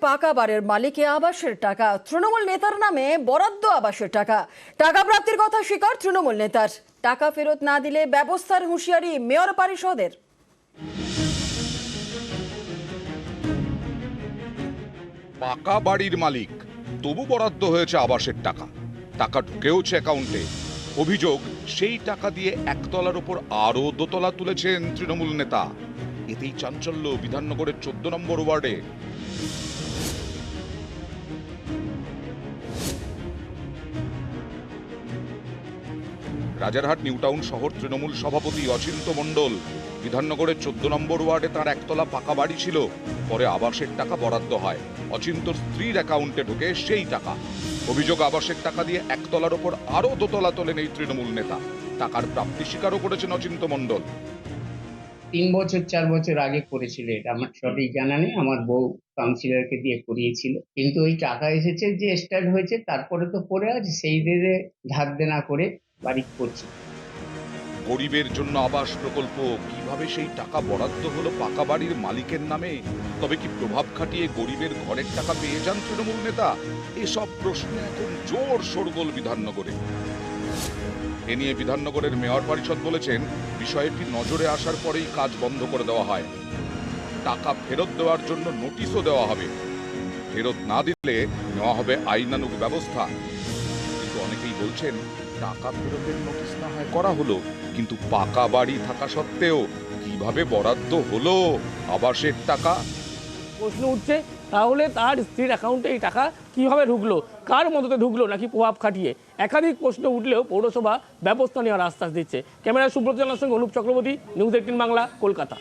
পাকা বাড়ির মালিকে আবাসের টাকা, তৃণমূল নেতার নামে বরাদ্দ আবাসের টাকা। টাকা প্রাপ্তির কথা স্বীকার তৃণমূল নেতার। টাকা ফেরত না দিলে ব্যবস্থার হুঁশিয়ারি মেয়র পরিষদের। পাকা বাড়ির মালিক, তবু বরাদ্দ হয়েছে আবাসের টাকা। টাকা ঢুকেওছে অ্যাকাউন্টে। অভিযোগ, সেই টাকা দিয়ে একতলার উপর আরও দোতলা তুলেছেন তৃণমূল নেতা। এতেই চাঞ্চল্য বিধাননগরের 14 নম্বর ওয়ার্ডে। রাজারহাট নিউটাউন শহর তৃণমূল সভাপতি অচিন্ত মণ্ডল। বিধাননগরের 14 নম্বর ওয়ার্ডে তার একতলা পাকা বাড়ি ছিল। পরে আবাসের টাকা বরাদ্দ হয়। অচিন্তর স্ত্রীর অ্যাকাউন্টে ঢুকে সেই টাকা। অভিযোগ, আবাসের টাকা দিয়ে একতলার ওপর আরও দোতলা তোলেন এই তৃণমূল নেতা। টাকার প্রাপ্তি স্বীকারও করেছেন অচিন্ত মণ্ডল। 3 বছর 4 বছর আগে করেছিল, এটা আমার সঠিক জানা নেই। আমার বউ কাউন্সিলরকে দিয়ে করিয়েছিল, কিন্তু ওই টাকা এসেছে যে স্টার্ট হয়েছে, তারপরে তো পড়ে আছে, সেই দিনে ধার দেনা করে বাড়ি করছি। গরিবের জন্য আবাস প্রকল্প, কিভাবে সেই টাকা বরাদ্দ হলো পাকা বাড়ির মালিকের নামে? তবে কি প্রভাব খাটিয়ে গরিবের ঘরের টাকা পেয়ে যান তৃণমূল নেতা? এসব প্রশ্নে এখন জোর শোরগোল বিধাননগরে। এ নিয়ে বিধাননগরের মেয়র পরিষদ বলেছেন, বিষয়টি নজরে আসার পরেই কাজ বন্ধ করে দেওয়া হয়। টাকা ফেরত দেওয়ার জন্য নোটিশও দেওয়া হবে। ফেরত না দিলে নেওয়া হবে আইনানুগ ব্যবস্থা। কিন্তু অনেকেই বলছেন, টাকা ফেরতের নোটিশ না হয় করা হলো, কিন্তু পাকা বাড়ি থাকা সত্ত্বেও কিভাবে বরাদ্দ হলো আবাসের টাকা? প্রশ্ন উঠছে, তাহলে তার স্ত্রীর অ্যাকাউন্টে এই টাকা কিভাবে ঢুকলো, কার মদতে ঢুকলো, নাকি প্রভাব খাটিয়ে? একাধিক প্রশ্ন উঠলেও পৌরসভা ব্যবস্থা নেওয়ার আশ্বাস দিচ্ছে। ক্যামেরায় সুব্রত জানার সঙ্গে অনুপ চক্রবর্তী, নিউজ 18 বাংলা, কলকাতা।